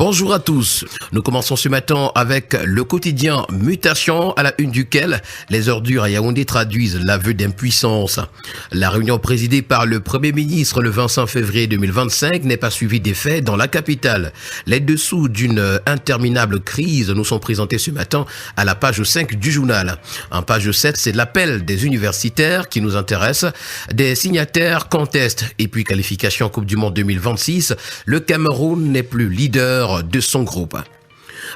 Bonjour à tous. Nous commençons ce matin avec le quotidien Mutation, à la une duquel les ordures à Yaoundé traduisent l'aveu d'impuissance. La réunion présidée par le Premier ministre le 25 février 2025 n'est pas suivie d'effet dans la capitale. Les dessous d'une interminable crise nous sont présentés ce matin à la page 5 du journal. En page 7, c'est l'appel des universitaires qui nous intéresse. Des signataires contestent et puis qualification Coupe du Monde 2026. Le Cameroun n'est plus leader de son groupe.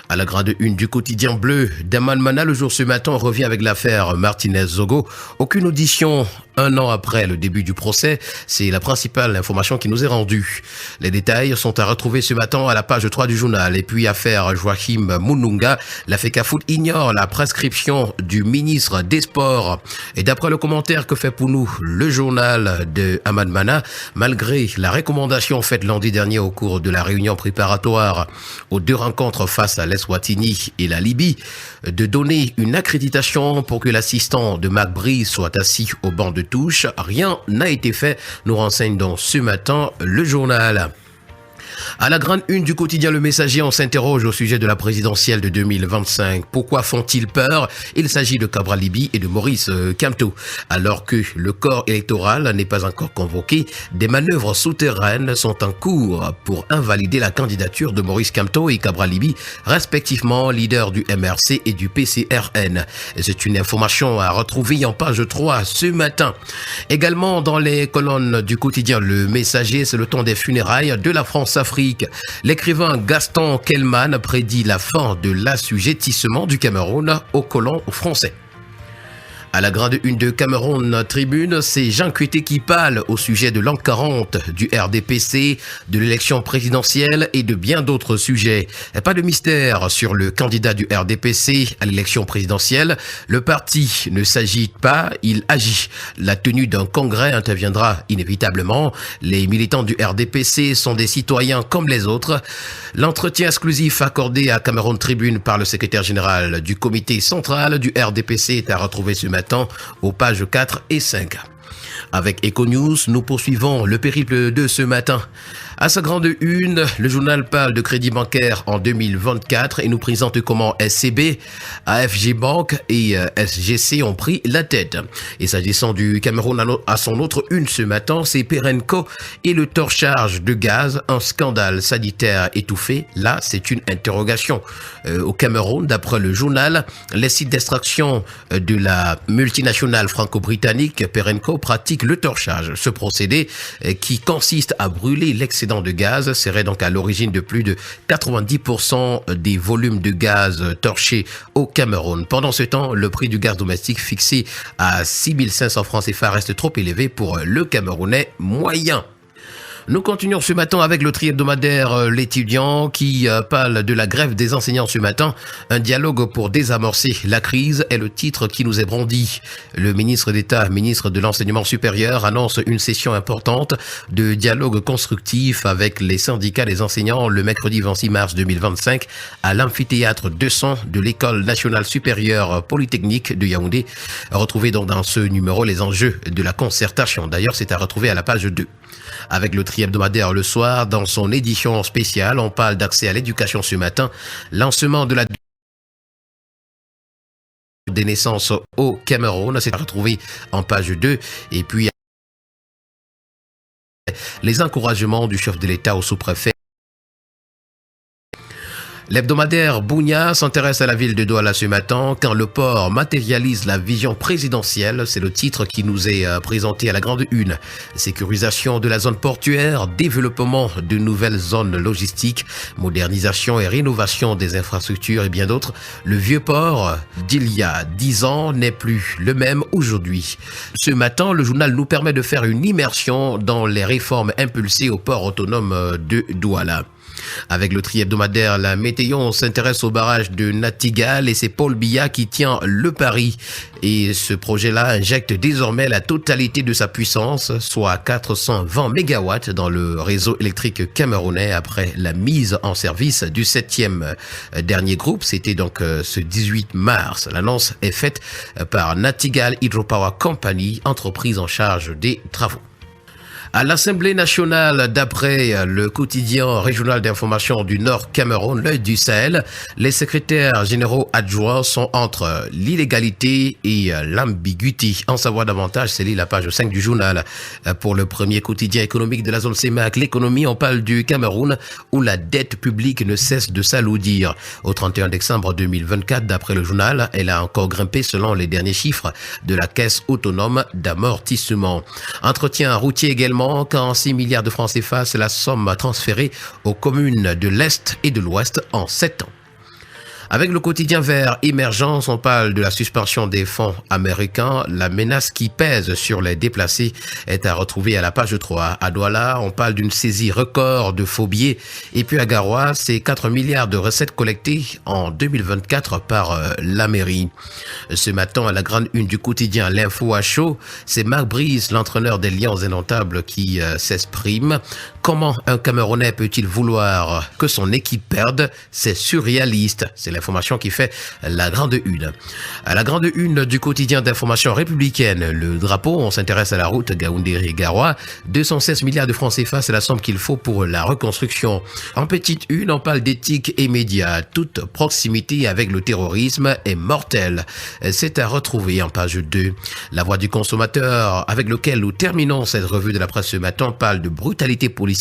À la grande une du quotidien bleu, Daman Mana, le jour ce matin, revient avec l'affaire Martinez-Zogo. Aucune audition un an après le début du procès, c'est la principale information qui nous est rendue. Les détails sont à retrouver ce matin à la page 3 du journal. Et puis affaire Joachim Mununga, la FECAFOOT ignore la prescription du ministre des Sports. Et d'après le commentaire que fait pour nous le journal de Daman Mana, malgré la recommandation faite lundi dernier au cours de la réunion préparatoire aux deux rencontres face à l'Eswatini et la Libye, de donner une accréditation pour que l'assistant de McBride soit assis au banc de touche, rien n'a été fait, nous renseigne donc ce matin le journal. À la grande une du quotidien Le Messager, on s'interroge au sujet de la présidentielle de 2025. Pourquoi font-ils peur? Il s'agit de Cabral Libi et de Maurice Kamto. Alors que le corps électoral n'est pas encore convoqué, des manœuvres souterraines sont en cours pour invalider la candidature de Maurice Kamto et Cabral Libi, respectivement leaders du MRC et du PCRN. C'est une information à retrouver en page 3 ce matin. Également dans les colonnes du quotidien Le Messager, c'est le temps des funérailles de la France-Afrique. L'écrivain Gaston Kellman prédit la fin de l'assujettissement du Cameroun aux colons français. À la grande une de Cameroun Tribune, c'est Jean Kuité qui parle au sujet de l'an 40 du RDPC, de l'élection présidentielle et de bien d'autres sujets. Pas de mystère sur le candidat du RDPC à l'élection présidentielle. Le parti ne s'agite pas, il agit. La tenue d'un congrès interviendra inévitablement. Les militants du RDPC sont des citoyens comme les autres. L'entretien exclusif accordé à Cameroun Tribune par le secrétaire général du comité central du RDPC est à retrouver ce matin aux pages 4 et 5. Avec EcoNews, nous poursuivons le périple de ce matin. À sa grande une, le journal parle de crédit bancaire en 2024 et nous présente comment SCB, AFG Bank et SGC ont pris la tête. Et s'agissant du Cameroun à son autre une ce matin, c'est Perenco et le torchage de gaz, un scandale sanitaire étouffé. Là, c'est une interrogation. Au Cameroun, d'après le journal, les sites d'extraction de la multinationale franco-britannique Perenco pratiquent le torchage. Ce procédé qui consiste à brûler l'excédent de gaz serait donc à l'origine de plus de 90% des volumes de gaz torchés au Cameroun. Pendant ce temps, le prix du gaz domestique fixé à 6 500 francs CFA reste trop élevé pour le Camerounais moyen. Nous continuons ce matin avec le tri-hebdomadaire L'étudiant qui parle de la grève des enseignants ce matin. Un dialogue pour désamorcer la crise est le titre qui nous est brandi. Le ministre d'État, ministre de l'Enseignement supérieur, annonce une session importante de dialogue constructif avec les syndicats des enseignants le mercredi 26 mars 2025 à l'amphithéâtre 200 de l'École nationale supérieure polytechnique de Yaoundé. Retrouvez donc dans ce numéro les enjeux de la concertation. D'ailleurs, c'est à retrouver à la page 2. Avec le tri-hebdomadaire le soir, dans son édition spéciale, on parle d'accès à l'éducation ce matin, lancement de la des naissances au Cameroun, c'est à retrouver en page 2, et puis les encouragements du chef de l'État au sous-préfet. L'hebdomadaire Bounia s'intéresse à la ville de Douala ce matin quand le port matérialise la vision présidentielle. C'est le titre qui nous est présenté à la grande une. Sécurisation de la zone portuaire, développement de nouvelles zones logistiques, modernisation et rénovation des infrastructures et bien d'autres. Le vieux port d'il y a 10 ans n'est plus le même aujourd'hui. Ce matin, le journal nous permet de faire une immersion dans les réformes impulsées au port autonome de Douala. Avec le tri-hebdomadaire La Météo, on s'intéresse au barrage de Natigal et c'est Paul Biya qui tient le pari. Et ce projet-là injecte désormais la totalité de sa puissance, soit 420 MW dans le réseau électrique camerounais après la mise en service du 7e dernier groupe. C'était donc ce 18 mars. L'annonce est faite par Natigal Hydropower Company, entreprise en charge des travaux. À l'Assemblée nationale, d'après le quotidien régional d'information du Nord Cameroun, l'Œil du Sahel, les secrétaires généraux adjoints sont entre l'illégalité et l'ambiguïté. En savoir davantage, c'est la page 5 du journal. Pour le premier quotidien économique de la zone CEMAC, l'économie, on parle du Cameroun où la dette publique ne cesse de s'alourdir. Au 31 décembre 2024, d'après le journal, elle a encore grimpé selon les derniers chiffres de la Caisse autonome d'amortissement. Entretien routier également, 46 milliards de francs CFA, c'est la somme transférée aux communes de l'Est et de l'Ouest en 7 ans. Avec le quotidien vert Émergence, on parle de la suspension des fonds américains. La menace qui pèse sur les déplacés est à retrouver à la page 3. À Douala, on parle d'une saisie record de faux billets. Et puis à Garoua, c'est 4 milliards de recettes collectées en 2024 par la mairie. Ce matin, à la grande une du quotidien L'Info à chaud, c'est Marc Brice, l'entraîneur des Lions indomptables, qui s'exprime. Comment un Camerounais peut-il vouloir que son équipe perde? C'est surréaliste. C'est l'information qui fait la grande une. À la grande une du quotidien d'information républicaine, le drapeau, on s'intéresse à la route Gaoundéré-Garoua. 216 milliards de francs CFA, c'est la somme qu'il faut pour la reconstruction. En petite une, on parle d'éthique et médias. Toute proximité avec le terrorisme est mortelle. C'est à retrouver en page 2. La voix du consommateur, avec lequel nous terminons cette revue de la presse ce matin, parle de brutalité policière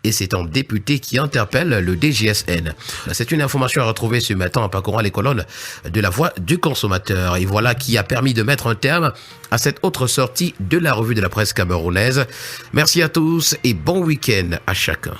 et c'est un député qui interpelle le DGSN. C'est une information à retrouver ce matin en parcourant les colonnes de la voix du consommateur. Et voilà qui a permis de mettre un terme à cette autre sortie de la revue de la presse camerounaise. Merci à tous et bon week-end à chacun.